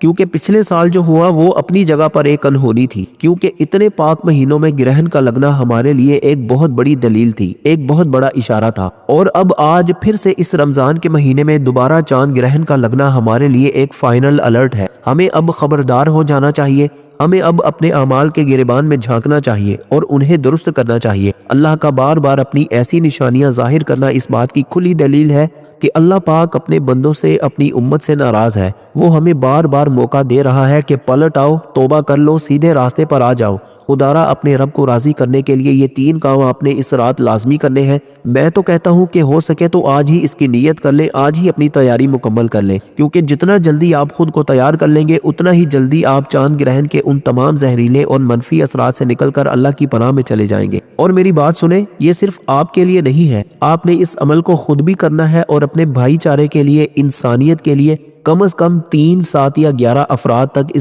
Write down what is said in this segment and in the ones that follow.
کیونکہ پچھلے سال جو ہوا وہ اپنی جگہ پر ایک انہونی تھی، کیونکہ اتنے پاک مہینوں میں گرہن کا لگنا ہمارے لیے ایک بہت بڑی دلیل تھی، ایک بہت بڑا اشارہ تھا۔ اور اب آج پھر سے اس رمضان کے مہینے میں دوبارہ چاند گرہن کا لگنا ہمارے لیے ایک فائنل الرٹ ہے۔ ہمیں اب خبردار ہو جانا چاہیے، ہمیں اب اپنے اعمال کے گریبان میں جھانکنا چاہیے اور انہیں درست کرنا چاہیے۔ اللہ کا بار بار اپنی ایسی نشانیاں ظاہر کرنا اس بات کی کھلی دلیل ہے کہ اللہ پاک اپنے بندوں سے، اپنی امت سے ناراض ہے۔ وہ ہمیں بار بار موقع دے رہا ہے کہ پلٹ آؤ، توبہ کر لو، سیدھے راستے پر آ جاؤ۔ خدارا اپنے رب کو راضی کرنے کے لیے یہ 3 کام آپ نے اس رات لازمی کرنے ہیں۔ میں تو کہتا ہوں کہ ہو سکے تو آج ہی اس کی نیت کر لیں، آج ہی اپنی تیاری مکمل کر لیں، کیونکہ جتنا جلدی آپ خود کو تیار کر لیں گے اتنا ہی جلدی آپ چاند گرہن کے ان تمام زہریلے اور منفی اثرات سے نکل کر اللہ کی پناہ میں چلے جائیں گے۔ اور میری بات سنیں، یہ صرف آپ کے لیے نہیں ہے، آپ نے اس عمل کو خود بھی کرنا ہے اور اپنے بھائی چارے کے لیے، انسانیت کے لیے کم از کم 3، 7 یا 11 افراد تک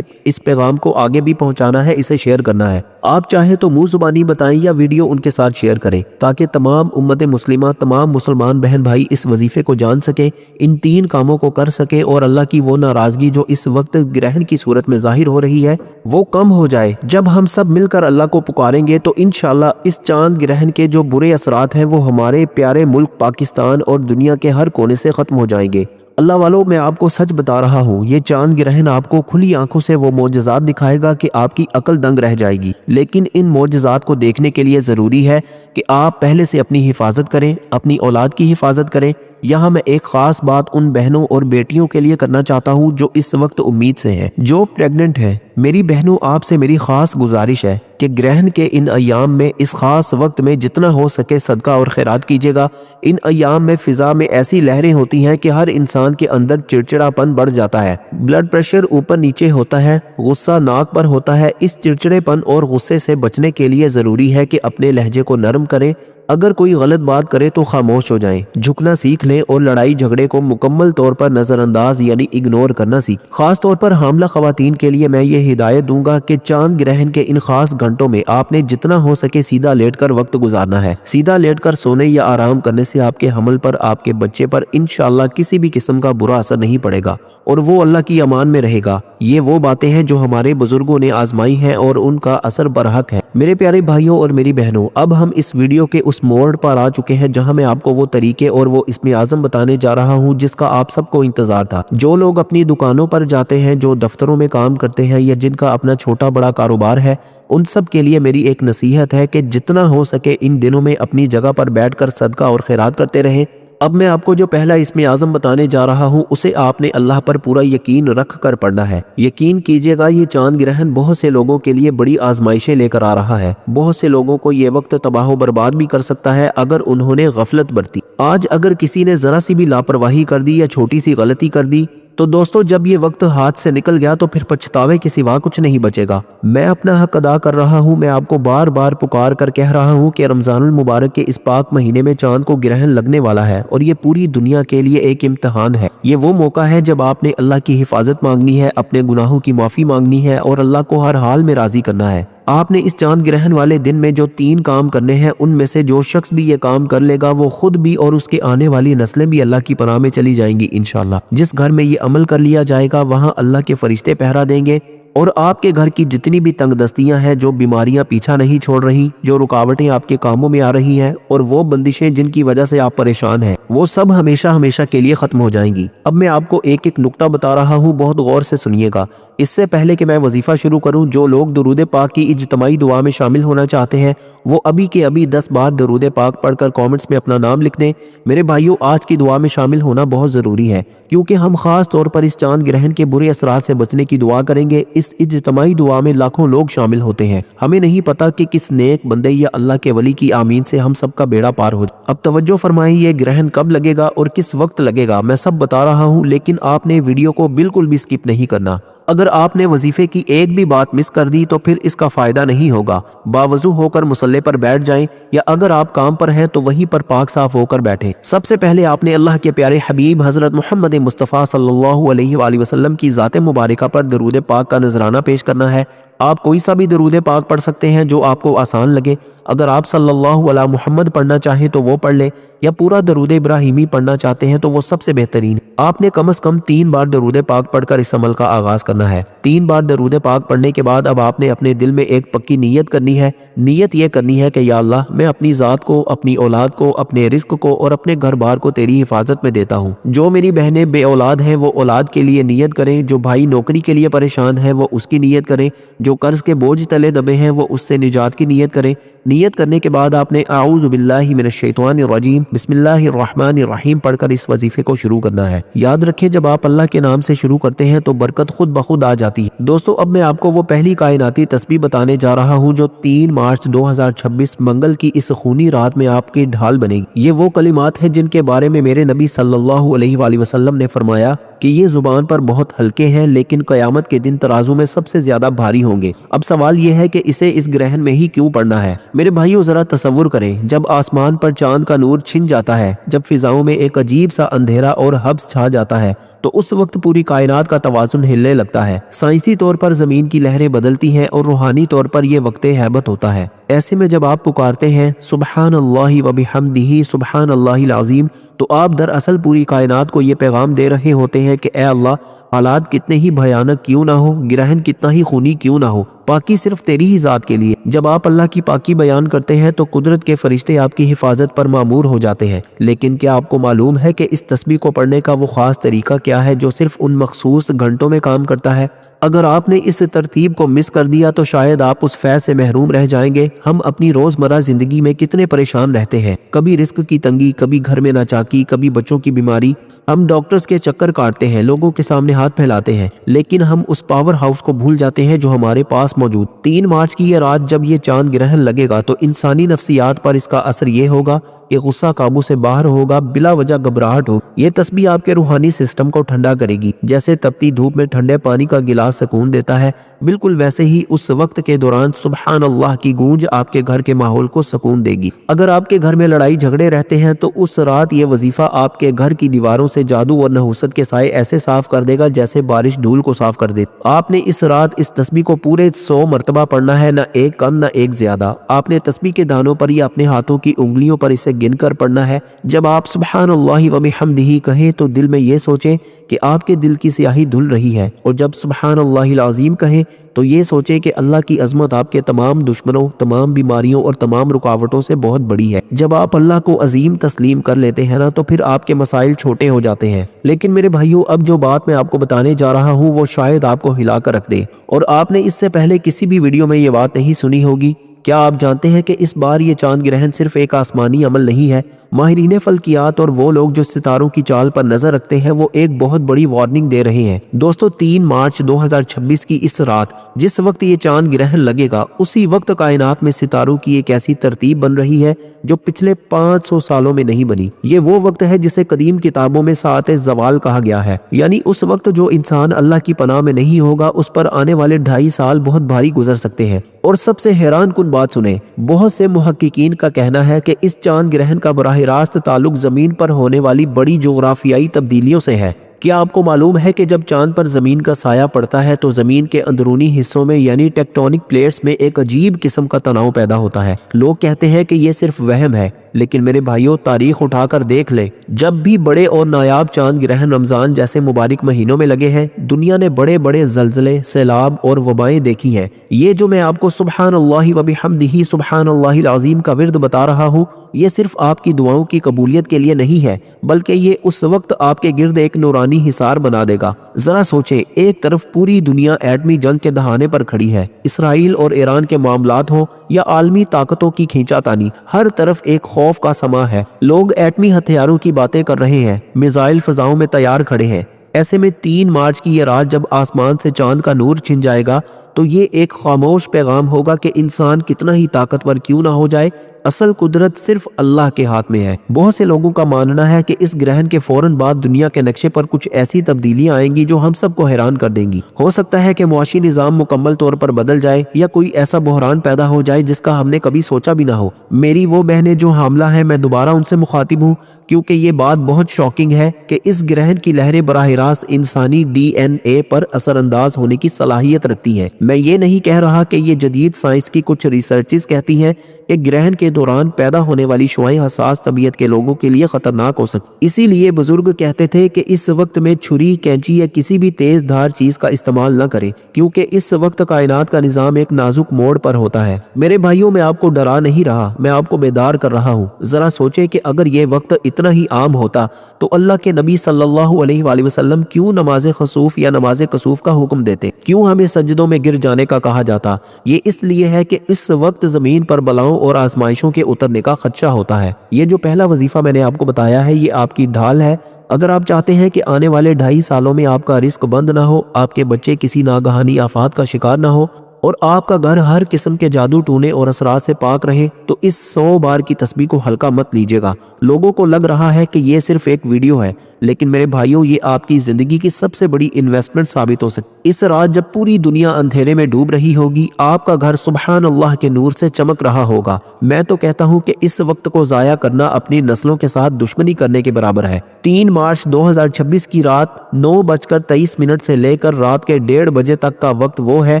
اس پیغام کو آگے بھی پہنچانا ہے، اسے شیئر کرنا ہے۔ آپ چاہیں تو منہ زبانی بتائیں یا ویڈیو ان کے ساتھ شیئر کریں، تاکہ تمام امت مسلمہ، تمام مسلمان بہن بھائی اس وظیفے کو جان سکیں، ان 3 کاموں کو کر سکیں اور اللہ کی وہ ناراضگی جو اس وقت گرہن کی صورت میں ظاہر ہو رہی ہے وہ کم ہو جائے۔ جب ہم سب مل کر اللہ کو پکاریں گے تو انشاءاللہ اس چاند گرہن کے جو برے اثرات ہیں وہ ہمارے پیارے ملک پاکستان اور دنیا کے ہر کونے سے ختم ہو جائیں گے۔ اللہ والو، میں آپ کو سچ بتا رہا ہوں، یہ چاند گرہن آپ کو کھلی آنکھوں سے وہ معجزات دکھائے گا کہ آپ کی عقل دنگ رہ جائے گی، لیکن ان معجزات کو دیکھنے کے لیے ضروری ہے کہ آپ پہلے سے اپنی حفاظت کریں، اپنی اولاد کی حفاظت کریں۔ یہاں میں ایک خاص بات ان بہنوں اور بیٹیوں کے لیے کرنا چاہتا ہوں جو اس وقت امید سے ہیں، جو پریگننٹ ہیں۔ میری بہنوں، آپ سے میری خاص گزارش ہے کہ گرہن کے ان ایام میں، اس خاص وقت میں جتنا ہو سکے صدقہ اور خیرات کیجیے گا۔ ان ایام میں فضا میں ایسی لہریں ہوتی ہیں کہ ہر انسان کے اندر چڑچڑاپن بڑھ جاتا ہے، بلڈ پریشر اوپر نیچے ہوتا ہے، غصہ ناک پر ہوتا ہے۔ اس چڑچڑے پن اور غصے سے بچنے کے لیے ضروری ہے کہ اپنے لہجے کو نرم کریں، اگر کوئی غلط بات کرے تو خاموش ہو جائیں، جھکنا سیکھ لیں اور لڑائی جھگڑے کو مکمل طور پر نظر انداز یعنی اگنور کرنا سیکھ۔ خاص طور پر حاملہ خواتین کے لیے میں یہ ہدایت دوں گا کہ چاند گرہن کے ان خاص گھنٹوں میں آپ نے جتنا ہو سکے سیدھا لیٹ کر وقت گزارنا ہے۔ سیدھا لیٹ کر سونے یا آرام کرنے سے آپ کے حمل پر، آپ کے بچے پر انشاءاللہ کسی بھی قسم کا برا اثر نہیں پڑے گا اور وہ اللہ کی امان میں رہے گا۔ یہ وہ باتیں ہیں جو ہمارے بزرگوں نے آزمائی ہیں اور ان کا اثر برحق ہے۔ میرے پیارے بھائیوں اور میری بہنوں، اب ہم اس ویڈیو کے اس موڑ پر آ چکے ہیں جہاں میں آپ کو وہ طریقے اور وہ اسم اعظم بتانے جا رہا ہوں جس کا آپ سب کو انتظار تھا۔ جو لوگ اپنی دکانوں پر جاتے ہیں، جو دفتروں میں کام کرتے ہیں یا جن کا اپنا چھوٹا بڑا کاروبار ہے، ان سب کے لیے میری ایک نصیحت ہے کہ جتنا ہو سکے ان دنوں میں اپنی جگہ پر بیٹھ کر صدقہ اور خیرات کرتے رہیں۔ اب میں آپ کو جو پہلا اسم اعظم بتانے جا رہا ہوں اسے آپ نے اللہ پر پورا یقین رکھ کر پڑھنا ہے۔ یقین کیجئے گا یہ چاند گرہن بہت سے لوگوں کے لیے بڑی آزمائشیں لے کر آ رہا ہے۔ بہت سے لوگوں کو یہ وقت تباہ و برباد بھی کر سکتا ہے اگر انہوں نے غفلت برتی۔ آج اگر کسی نے ذرا سی بھی لاپرواہی کر دی یا چھوٹی سی غلطی کر دی تو دوستو جب یہ وقت ہاتھ سے نکل گیا تو پھر پچھتاوے کے سوا کچھ نہیں بچے گا۔ میں اپنا حق ادا کر رہا ہوں، میں آپ کو بار بار پکار کر کہہ رہا ہوں کہ رمضان المبارک کے اس پاک مہینے میں چاند کو گرہن لگنے والا ہے اور یہ پوری دنیا کے لیے ایک امتحان ہے۔ یہ وہ موقع ہے جب آپ نے اللہ کی حفاظت مانگنی ہے، اپنے گناہوں کی معافی مانگنی ہے اور اللہ کو ہر حال میں راضی کرنا ہے۔ آپ نے اس چاند گرہن والے دن میں جو 3 کام کرنے ہیں ان میں سے جو شخص بھی یہ کام کر لے گا وہ خود بھی اور اس کے آنے والی نسلیں بھی اللہ کی پناہ میں چلی جائیں گی انشاءاللہ۔ جس گھر میں یہ عمل کر لیا جائے گا وہاں اللہ کے فرشتے پہرا دیں گے اور آپ کے گھر کی جتنی بھی تنگ دستیاں ہیں، جو بیماریاں پیچھا نہیں چھوڑ رہی، جو رکاوٹیں آپ کے کاموں میں آ رہی ہیں اور وہ بندشیں جن کی وجہ سے آپ پریشان ہیں، وہ سب ہمیشہ ہمیشہ کے لیے ختم ہو جائیں گی۔ اب میں آپ کو ایک ایک نقطہ بتا رہا ہوں، بہت غور سے سنیے گا۔ اس سے پہلے کہ میں وظیفہ شروع کروں، جو لوگ درود پاک کی اجتماعی دعا میں شامل ہونا چاہتے ہیں وہ ابھی کے ابھی 10 بار درود پاک پڑھ کر کامنٹس میں اپنا نام لکھ دیں۔ میرے بھائیوں، آج کی دعا میں شامل ہونا بہت ضروری ہے کیونکہ ہم خاص طور پر اس چاند گرہن کے برے اثرات سے بچنے کی دعا کریں گے۔ اس اجتماعی دعا میں لاکھوں لوگ شامل ہوتے ہیں، ہمیں نہیں پتا کہ کس نیک بندے یا اللہ کے ولی کی آمین سے ہم سب کا بیڑا پار ہو جائے۔ اب توجہ فرمائیں، یہ گرہن کب لگے گا اور کس وقت لگے گا میں سب بتا رہا ہوں، لیکن آپ نے ویڈیو کو بالکل بھی سکپ نہیں کرنا۔ اگر آپ نے وظیفے کی ایک بھی بات مس کر دی تو پھر اس کا فائدہ نہیں ہوگا۔ باوضو ہو کر مصلی پر بیٹھ جائیں یا اگر آپ کام پر ہیں تو وہیں پر پاک صاف ہو کر بیٹھیں۔ سب سے پہلے آپ نے اللہ کے پیارے حبیب حضرت محمد مصطفیٰ صلی اللہ علیہ وآلہ وسلم کی ذات مبارکہ پر درود پاک کا نذرانہ پیش کرنا ہے۔ آپ کوئی سا بھی درود پاک پڑھ سکتے ہیں جو آپ کو آسان لگے۔ اگر آپ صلی اللہ علیہ محمد پڑھنا چاہیں تو وہ پڑھ لیں، یا پورا درود ابراہیمی پڑھنا چاہتے ہیں تو وہ سب سے بہترین۔ آپ نے کم از کم 3 بار درود پاک پڑھ کر اس عمل کا آغاز کرنا ہے۔ 3 بار درود پاک پڑھنے کے بعد اب آپ نے اپنے دل میں ایک پکی نیت کرنی ہے۔ نیت یہ کرنی ہے کہ یا اللہ، میں اپنی ذات کو، اپنی اولاد کو، اپنے رزق کو اور اپنے گھر بار کو تیری حفاظت میں دیتا ہوں۔ جو میری بہنیں بے اولاد ہیں وہ اولاد کے لیے نیت کریں، جو بھائی نوکری کے لیے پریشان ہیں وہ اس کی نیت کریں، جو قرض کے بوجھ تلے دبے ہیں وہ اس سے نجات کی نیت کریں۔ نیت کرنے کے بعد آپ نے اعوذ باللہ من الشیطان الرجیم بسم اللہ الرحمن الرحیم پڑھ کر اس وظیفے کو شروع کرنا ہے۔ یاد رکھیں جب آپ اللہ کے نام سے شروع کرتے ہیں تو برکت خود بخود آ جاتی ہے۔ دوستو اب میں آپ کو وہ پہلی کائناتی تسبیح بتانے جا رہا ہوں جو 3 مارچ 2026 منگل کی اس خونی رات میں آپ کی ڈھال بنے گی۔ یہ وہ کلمات ہیں جن کے بارے میں میرے نبی صلی اللہ علیہ وآلہ وسلم نے فرمایا کہ یہ زبان پر بہت ہلکے ہیں لیکن قیامت کے دن ترازو میں سب سے زیادہ بھاری ہوں گے۔ اب سوال یہ ہے کہ اسے اس گرہن میں ہی کیوں پڑھنا ہے؟ میرے بھائیو ذرا تصور کریں، جب آسمان پر چاند کا نور چھن جاتا ہے، جب فضاؤں میں ایک عجیب سا اندھیرا اور حبس چھا جاتا ہے تو اس وقت پوری کائنات کا توازن ہلنے لگتا ہے۔ سائنسی طور پر زمین کی لہریں بدلتی ہیں اور روحانی طور پر یہ وقت ہیبت ہوتا ہے۔ ایسے میں جب آپ پکارتے ہیں سبحان اللہ و بحمدہ سبحان اللہ العظیم، تو آپ دراصل پوری کائنات کو یہ پیغام دے رہے ہوتے ہیں کہ اے اللہ، حالات کتنے ہی بھیانک کیوں نہ ہو، گرہن کتنا ہی خونی کیوں نہ ہو، پاکی صرف تیری ہی ذات کے لیے۔ جب آپ اللہ کی پاکی بیان کرتے ہیں تو قدرت کے فرشتے آپ کی حفاظت پر مامور ہو جاتے ہیں۔ لیکن کیا آپ کو معلوم ہے کہ اس تسبیح کو پڑھنے کا وہ خاص طریقہ کیا ہے جو صرف ان مخصوص گھنٹوں میں کام کرتا ہے؟ اگر آپ نے اس ترتیب کو مس کر دیا تو شاید آپ اس فیض سے محروم رہ جائیں گے۔ ہم اپنی روزمرہ زندگی میں کتنے پریشان رہتے ہیں، کبھی رزق کی تنگی، کبھی گھر میں ناچاکی، کبھی بچوں کی بیماری۔ ہم ڈاکٹرز کے چکر کاٹتے ہیں، لوگوں کے سامنے ہاتھ پھیلاتے ہیں، لیکن ہم اس پاور ہاؤس کو بھول جاتے ہیں جو ہمارے پاس موجود۔ 3 مارچ کی یہ رات جب یہ چاند گرہن لگے گا تو انسانی نفسیات پر اس کا اثر یہ ہوگا کہ غصہ قابو سے باہر ہوگا، بلا وجہ گھبراہٹ ہوگی۔ یہ تسبیح آپ کے روحانی سسٹم کو ٹھنڈا کرے گی، جیسے تپتی دھوپ میں ٹھنڈے پانی کا گلاس سکون دیتا ہے، بالکل ویسے ہی اس وقت کے دوران سبحان اللہ کی گونج آپ کے گھر کے ماحول کو سکون دے گی۔ اگر آپ کے گھر میں لڑائی جھگڑے رہتے ہیں تو اس رات یہ وظیفہ آپ کے گھر کی دیواروں سے جادو اور نحوست کے سائے ایسے صاف کر دے گا جیسے بارش دھول کو صاف کر دے۔ آپ نے اس رات اس تسبیح کو پورے 100 مرتبہ پڑھنا ہے، نہ ایک کم نہ ایک زیادہ۔ آپ نے تسبیح کے دانوں پر یا اپنے ہاتھوں کی انگلیوں پر اسے گن کر پڑھنا ہے۔ جب آپ سبحان اللہ و بحمدہ کہیں تو دل میں یہ سوچیں کہ آپ کے دل کی سیاہی دھل رہی ہے، اور جب سبحان اللہ العظیم کہیں تو یہ سوچیں کہ اللہ کی عظمت آپ کے تمام دشمنوں، تمام بیماریوں اور تمام رکاوٹوں سے بہت بڑی ہے۔ جب آپ اللہ کو عظیم تسلیم کر لیتے ہیں نا تو پھر آپ کے مسائل چھوٹے ہو جاتے ہیں۔ لیکن میرے بھائیو، اب جو بات میں آپ کو بتانے جا رہا ہوں وہ شاید آپ کو ہلا کر رکھ دے، اور آپ نے اس سے پہلے کسی بھی ویڈیو میں یہ بات نہیں سنی ہوگی۔ کیا آپ جانتے ہیں کہ اس بار یہ چاند گرہن صرف ایک آسمانی عمل نہیں ہے؟ ماہرین فلکیات اور وہ لوگ جو ستاروں کی چال پر نظر رکھتے ہیں وہ ایک بہت بڑی وارننگ دے رہے ہیں۔ دوستو 3 مارچ 2026 کی اس رات جس وقت یہ چاند گرہن لگے گا، اسی وقت کائنات میں ستاروں کی ایک ایسی ترتیب بن رہی ہے جو پچھلے 500 سالوں میں نہیں بنی۔ یہ وہ وقت ہے جسے قدیم کتابوں میں ساعت زوال کہا گیا ہے، یعنی اس وقت جو انسان اللہ کی پناہ میں نہیں ہوگا اس پر آنے والے 2.5 سال بہت بھاری گزر سکتے ہیں۔ اور سب سے حیران کن بات سنیں، بہت سے محققین کا کہنا ہے کہ اس چاند گرہن کا براہ راست تعلق زمین پر ہونے والی بڑی جغرافیائی تبدیلیوں سے ہے۔ کیا آپ کو معلوم ہے کہ جب چاند پر زمین کا سایہ پڑتا ہے تو زمین کے اندرونی حصوں میں یعنی ٹیکٹونک پلیٹس میں ایک عجیب قسم کا تناؤ پیدا ہوتا ہے؟ لوگ کہتے ہیں کہ یہ صرف وہم ہے، لیکن میرے بھائیوں تاریخ اٹھا کر دیکھ لے، جب بھی بڑے اور نایاب چاند گرہن رمضان جیسے مبارک مہینوں میں لگے ہیں، دنیا نے بڑے بڑے زلزلے، سیلاب اور وبائیں دیکھی ہیں۔ یہ جو میں آپ کو سبحان اللہ و بحمدہ سبحان اللہ العظیم کا ورد بتا رہا ہوں، یہ صرف آپ کی دعاؤں کی قبولیت کے لیے نہیں ہے، بلکہ یہ اس وقت آپ کے گرد ایک نورانی حصار بنا دے گا۔ ذرا سوچیں، ایک طرف پوری دنیا ایٹمی جنگ کے دہانے پر کھڑی ہے، اسرائیل اور ایران کے معاملات ہوں یا عالمی طاقتوں کی کھینچا تانی، ہر طرف ایک خوف کا سما ہے۔ لوگ ایٹمی ہتھیاروں کی باتیں کر رہے ہیں، میزائل فضاؤں میں تیار کھڑے ہیں۔ ایسے میں 3 مارچ کی یہ رات جب آسمان سے چاند کا نور چھن جائے گا تو یہ ایک خاموش پیغام ہوگا کہ انسان کتنا ہی طاقتور کیوں نہ ہو جائے، اصل قدرت صرف اللہ کے ہاتھ میں ہے۔ بہت سے لوگوں کا ماننا ہے کہ اس گرہن کے فوراً بعد دنیا کے نقشے پر کچھ ایسی تبدیلیاں آئیں گی جو ہم سب کو حیران کر دیں گی۔ ہو سکتا ہے کہ معاشی نظام مکمل طور پر بدل جائے یا کوئی ایسا بحران پیدا ہو جائے جس کا ہم نے کبھی سوچا بھی نہ ہو۔ میری وہ بہنیں جو حاملہ ہیں، میں دوبارہ ان سے مخاطب ہوں کیونکہ یہ بات بہت شاکنگ ہے کہ اس گرہن کی لہریں براہ راست انسانی ڈی این اے پر اثر انداز ہونے کی صلاحیت رکھتی ہیں۔ میں یہ نہیں کہہ رہا کہ یہ جدید سائنس کی کچھ ریسرچز کہتی ہیں کہ گرہن کے دوران پیدا ہونے والی شعاعیں حساس طبیعت کے لوگوں کے لیے خطرناک ہو سکتی، اسی لیے بزرگ کہتے تھے کہ اس وقت میں چھری، کینچی یا کسی بھی تیز دھار چیز کا استعمال نہ کریں کیونکہ اس وقت کائنات کا نظام ایک نازک موڑ پر ہوتا ہے۔ میرے بھائیوں، میں آپ کو ڈرا نہیں رہا، میں آپ کو بیدار کر رہا ہوں۔ ذرا سوچیں کہ اگر یہ وقت اتنا ہی عام ہوتا تو اللہ کے نبی صلی اللہ علیہ وآلہ وسلم کیوں نماز خسوف یا نماز کسوف کا حکم دیتے؟ کیوں ہمیں سجدوں میں گر جانے کا کہا جاتا؟ یہ اس لیے ہے کہ اس وقت زمین پر بلاؤں اور آزمائشوں کے اترنے کا خدشہ ہوتا ہے۔ یہ جو پہلا وظیفہ میں نے آپ کو بتایا ہے، یہ آپ کی ڈھال ہے۔ اگر آپ چاہتے ہیں کہ آنے والے 2.5 سالوں میں آپ کا رزق بند نہ ہو، آپ کے بچے کسی ناگہانی آفات کا شکار نہ ہو اور آپ کا گھر ہر قسم کے جادو ٹونے اور اثرات سے پاک رہے، تو اس 100 بار کی تسبیح کو ہلکا مت لیجیے گا۔ لوگوں کو لگ رہا ہے کہ یہ صرف ایک ویڈیو ہے، لیکن میرے بھائیوں، یہ آپ کی زندگی کی سب سے بڑی انویسٹمنٹ ثابت ہو سکتی۔ اس رات جب پوری دنیا اندھیرے میں ڈوب رہی ہوگی، آپ کا گھر سبحان اللہ کے نور سے چمک رہا ہوگا۔ میں تو کہتا ہوں کہ اس وقت کو ضائع کرنا اپنی نسلوں کے ساتھ دشمنی کرنے کے برابر ہے۔ 3 مارچ 2026 کی رات 9:23 سے لے کر رات کے 1:30 بجے تک کا وقت وہ ہے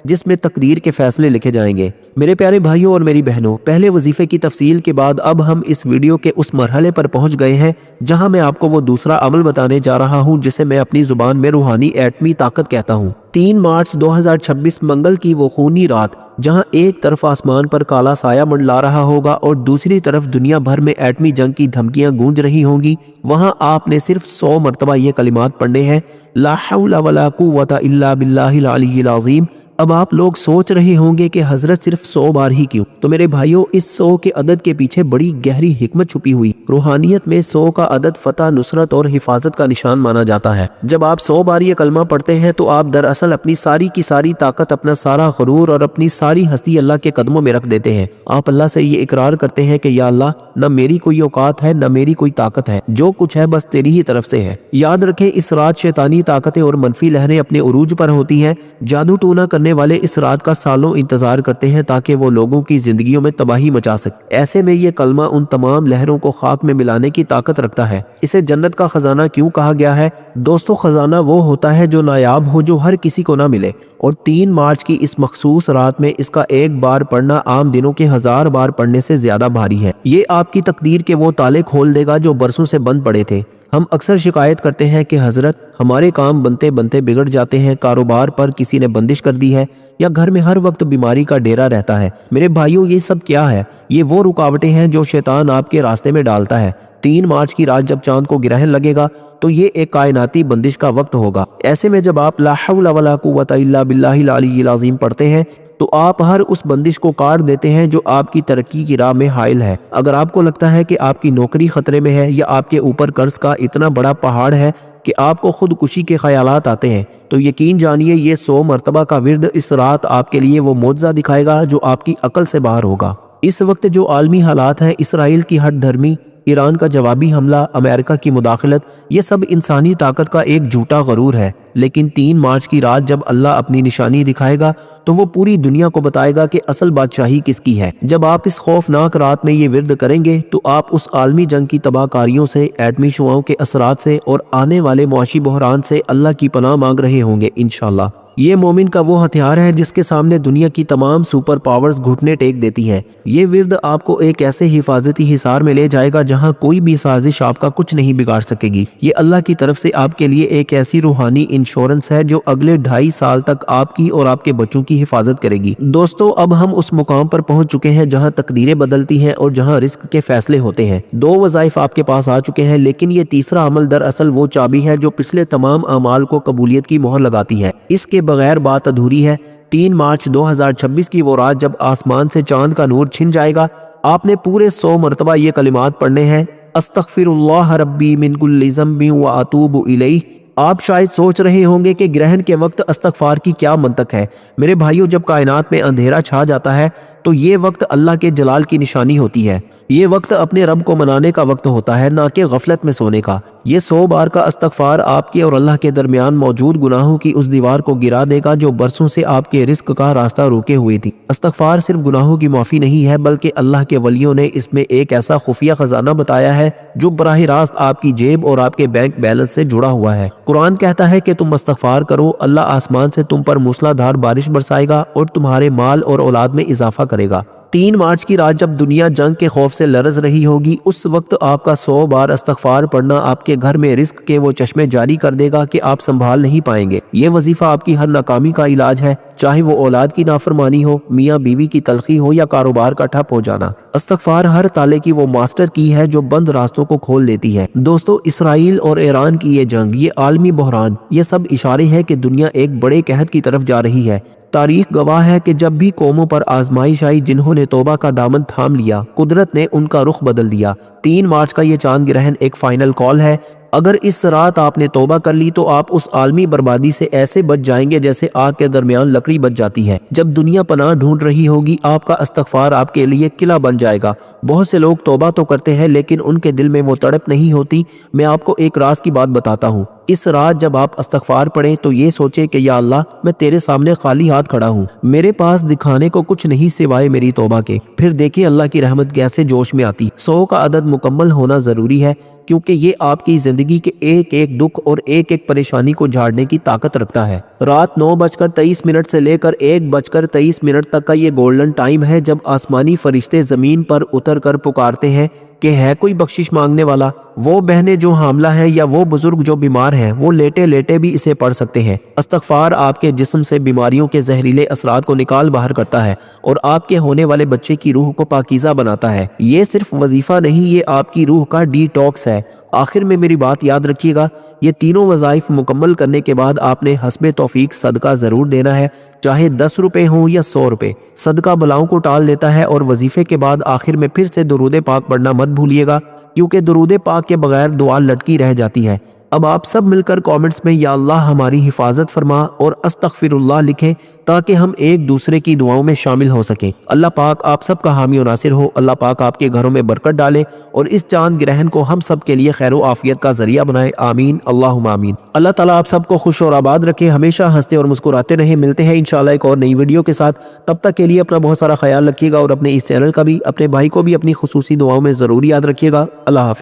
جس میں تقدیر کے فیصلے لکھے جائیں گے۔ میرے پیارے بھائیوں اور میری بہنوں، پہلے وظیفے کی تفصیل کے بعد اب ہم اس ویڈیو کے اس مرحلے پر پہنچ گئے ہیں جہاں میں آپ کو وہ دوسرا عمل بتانے جا رہا ہوں جسے میں اپنی زبان میں روحانی ایٹمی طاقت کہتا ہوں۔ 3 مارچ 2026 منگل کی وہ خونی رات جہاں ایک طرف آسمان پر کالا سایہ منڈلا رہا ہوگا اور دوسری طرف دنیا بھر میں ایٹمی جنگ کی دھمکیاں گونج رہی ہوں گی، وہاں آپ نے صرف 100 مرتبہ یہ کلمات پڑھنے ہیں، لا حول ولا قوت الا باللہ العلی العظیم۔ اب آپ لوگ سوچ رہے ہوں گے کہ حضرت صرف 100 بار ہی کیوں؟ تو میرے بھائیوں، اس 100 کے عدد کے پیچھے بڑی گہری حکمت چھپی ہوئی۔ روحانیت میں 100 کا عدد فتح، نصرت اور حفاظت کا نشان مانا جاتا ہے۔ جب آپ 100 بار یہ کلمہ پڑھتے ہیں تو آپ دراصل اپنی ساری کی ساری طاقت، اپنا سارا غرور اور اپنی ساری ہستی اللہ کے قدموں میں رکھ دیتے ہیں۔ آپ اللہ سے یہ اقرار کرتے ہیں کہ یا اللہ، نہ میری کوئی اوقات ہے، نہ میری کوئی طاقت ہے، جو کچھ ہے بس تیری ہی طرف سے ہے۔ یاد رکھیں، اس رات شیطانی طاقتیں اور منفی لہریں اپنے عروج پر ہوتی ہیں۔ جادو ٹونا کرنے والے اس رات کا سالوں انتظار کرتے ہیں تاکہ وہ لوگوں کی زندگیوں میں تباہی مچا سکے۔ ایسے میں یہ کلمہ ان تمام لہروں کو خاک میں ملانے کی طاقت رکھتا ہے۔ اسے جنت کا خزانہ کیوں کہا گیا ہے؟ دوستو، خزانہ وہ ہوتا ہے جو نایاب ہو، جو ہر کسی کو نہ ملے، اور 3 مارچ کی اس مخصوص رات میں اس کا ایک بار پڑھنا عام دنوں کے 1000 بار پڑھنے سے زیادہ بھاری ہے۔ یہ آپ کی تقدیر کے وہ تالے کھول دے گا جو برسوں سے بند پڑے تھے۔ ہم اکثر شکایت کرتے ہیں کہ حضرت، ہمارے کام بنتے بنتے بگڑ جاتے ہیں، کاروبار پر کسی نے بندش کر دی ہے، یا گھر میں ہر وقت بیماری کا ڈیرا رہتا ہے۔ میرے بھائیوں، یہ سب کیا ہے؟ یہ وہ رکاوٹیں ہیں جو شیطان آپ کے راستے میں ڈالتا ہے۔ 3 مارچ کی رات جب چاند کو گرہن لگے گا تو یہ ایک کائناتی بندش کا وقت ہوگا۔ ایسے میں جب آپ لا حول ولا قوت الا باللہ العلی العظیم پڑھتے ہیں تو آپ ہر اس بندش کو کاٹ دیتے ہیں جو آپ کی ترقی کی راہ میں حائل ہے۔ اگر آپ کو لگتا ہے کہ آپ کی نوکری خطرے میں ہے یا آپ کے اوپر قرض کا اتنا بڑا پہاڑ ہے کہ آپ کو خودکشی کے خیالات آتے ہیں، تو یقین جانیے یہ 100 مرتبہ کا ورد اس رات آپ کے لیے وہ معجزہ دکھائے گا جو آپ کی عقل سے باہر ہوگا۔ اس وقت جو عالمی حالات ہیں، اسرائیل کی ہٹ دھرمی، ایران کا جوابی حملہ، امریکہ کی مداخلت، یہ سب انسانی طاقت کا ایک جھوٹا غرور ہے۔ لیکن 3 مارچ کی رات جب اللہ اپنی نشانی دکھائے گا تو وہ پوری دنیا کو بتائے گا کہ اصل بادشاہی کس کی ہے۔ جب آپ اس خوفناک رات میں یہ ورد کریں گے تو آپ اس عالمی جنگ کی تباہ کاریوں سے، ایٹمی شعاعوں کے اثرات سے اور آنے والے معاشی بحران سے اللہ کی پناہ مانگ رہے ہوں گے انشاءاللہ۔ یہ مومن کا وہ ہتھیار ہے جس کے سامنے دنیا کی تمام سپر پاورز گھٹنے ٹیک دیتی ہیں۔ یہ ورد آپ کو ایک ایسے حفاظتی حصار میں لے جائے گا جہاں کوئی بھی سازش آپ کا کچھ نہیں بگاڑ سکے گی۔ یہ اللہ کی طرف سے آپ کے لیے ایک ایسی روحانی انشورنس ہے جو اگلے 2.5 سال تک آپ کی اور آپ کے بچوں کی حفاظت کرے گی۔ دوستو، اب ہم اس مقام پر پہنچ چکے ہیں جہاں تقدیریں بدلتی ہیں اور جہاں رزق کے فیصلے ہوتے ہیں۔ 2 وظائف آپ کے پاس آ چکے ہیں، لیکن یہ تیسرا عمل دراصل وہ چابی ہے جو پچھلے تمام اعمال کو قبولیت کی مہر لگاتی ہے۔ اس کے بغیر بات ادھوری ہے۔ 3 مارچ 2026 کی وہ رات جب آسمان سے چاند کا نور چھن جائے گا، آپ نے پورے 100 مرتبہ یہ کلمات پڑھنے ہیں، استغفر اللہ ربی من کل ذنب واتوب الیہ، آپ شاید سوچ رہے ہوں گے کہ گرہن کے وقت استغفار کی کیا منطق ہے۔ میرے بھائیوں، جب کائنات میں اندھیرا چھا جاتا ہے تو یہ وقت اللہ کے جلال کی نشانی ہوتی ہے۔ یہ وقت اپنے رب کو منانے کا وقت ہوتا ہے، نہ کہ غفلت میں سونے کا۔ یہ 100 بار کا استغفار آپ کے اور اللہ کے درمیان موجود گناہوں کی اس دیوار کو گرا دے گا جو برسوں سے آپ کے رزق کا راستہ روکے ہوئے تھی۔ استغفار صرف گناہوں کی معافی نہیں ہے، بلکہ اللہ کے ولیوں نے اس میں ایک ایسا خفیہ خزانہ بتایا ہے جو براہ راست آپ کی جیب اور آپ کے بینک بیلنس سے جڑا ہوا ہے۔ قرآن کہتا ہے کہ تم استغفار کرو، اللہ آسمان سے تم پر موسلا دھار بارش برسائے گا اور تمہارے مال اور اولاد میں اضافہ کرے گا۔ 3 مارچ کی رات جب دنیا جنگ کے خوف سے لرز رہی ہوگی، اس وقت آپ کا 100 بار استغفار پڑھنا آپ کے گھر میں رزق کے وہ چشمے جاری کر دے گا کہ آپ سنبھال نہیں پائیں گے۔ یہ وظیفہ آپ کی ہر ناکامی کا علاج ہے، چاہے وہ اولاد کی نافرمانی ہو، میاں بیوی کی تلخی ہو یا کاروبار کا ٹھپ ہو جانا۔ استغفار ہر تالے کی وہ ماسٹر کی ہے جو بند راستوں کو کھول دیتی ہے۔ دوستو، اسرائیل اور ایران کی یہ جنگ، یہ عالمی بحران، یہ سب اشارے ہیں کہ دنیا ایک بڑے قحط کی طرف جا رہی ہے۔ تاریخ گواہ ہے کہ جب بھی قوموں پر آزمائش آئی، جنہوں نے توبہ کا دامن تھام لیا، قدرت نے ان کا رخ بدل دیا۔ 3 مارچ کا یہ چاند گرہن ایک فائنل کال ہے۔ اگر اس رات آپ نے توبہ کر لی تو آپ اس عالمی بربادی سے ایسے بچ جائیں گے جیسے آگ کے درمیان لکڑی بچ جاتی ہے۔ جب دنیا پناہ ڈھونڈ رہی ہوگی، آپ کا استغفار آپ کے لیے قلعہ بن جائے گا۔ بہت سے لوگ توبہ تو کرتے ہیں لیکن ان کے دل میں وہ تڑپ نہیں ہوتی۔ میں آپ کو ایک راز کی بات بتاتا ہوں۔ اس رات جب آپ استغفار پڑھیں تو یہ سوچیں کہ یا اللہ، میں تیرے سامنے خالی ہاتھ کھڑا ہوں، میرے پاس دکھانے کو کچھ نہیں سوائے میری توبہ کے۔ پھر دیکھیں اللہ کی رحمت کیسے جوش میں آتی۔ 100 کا عدد مکمل ہونا ضروری ہے کیونکہ یہ آپ کی زندگی کے ایک ایک دکھ اور ایک ایک پریشانی کو جھاڑنے کی طاقت رکھتا ہے۔ رات 9:23 سے لے کر 1:23 تک کا یہ گولڈن ٹائم ہے جب آسمانی فرشتے زمین پر اتر کر پکارتے ہیں کہ ہے کوئی بخشش مانگنے والا۔ وہ بہنیں جو حاملہ ہیں یا وہ بزرگ جو بیمار ہیں، وہ لیٹے لیٹے بھی اسے پڑھ سکتے ہیں۔ استغفار آپ کے جسم سے بیماریوں کے زہریلے اثرات کو نکال باہر کرتا ہے اور آپ کے ہونے والے بچے کی روح کو پاکیزہ بناتا ہے۔ یہ صرف وظیفہ نہیں، یہ آپ کی روح کا ڈی ٹاکس ہے۔ آخر میں میری بات یاد رکھیے گا، یہ تینوں وظائف مکمل کرنے کے بعد آپ نے حسب توفیق صدقہ ضرور دینا ہے، چاہے 10 روپے ہوں یا 100 روپے۔ صدقہ بلاؤں کو ٹال دیتا ہے، اور وظیفے کے بعد آخر میں پھر سے درود پاک پڑھنا مت بھولیے گا، کیونکہ درود پاک کے بغیر دعا لٹکی رہ جاتی ہے۔ اب آپ سب مل کر کامنٹس میں یا اللہ ہماری حفاظت فرما اور استغفر اللہ لکھیں تاکہ ہم ایک دوسرے کی دعاؤں میں شامل ہو سکیں۔ اللہ پاک آپ سب کا حامی و ناصر ہو۔ اللہ پاک آپ کے گھروں میں برکت ڈالے اور اس چاند گرہن کو ہم سب کے لیے خیر و عافیت کا ذریعہ بنائے۔ آمین، اللہم آمین۔ اللہ تعالیٰ آپ سب کو خوش اور آباد رکھے، ہمیشہ ہنستے اور مسکراتے رہیں۔ ملتے ہیں انشاءاللہ ایک اور نئی ویڈیو کے ساتھ، تب تک کے لیے اپنا بہت سارا خیال رکھیے گا اور اپنے اس چینل کا بھی، اپنے بھائی کو بھی اپنی خصوصی دعاؤں میں ضرور یاد رکھیے گا۔ اللہ حافظ۔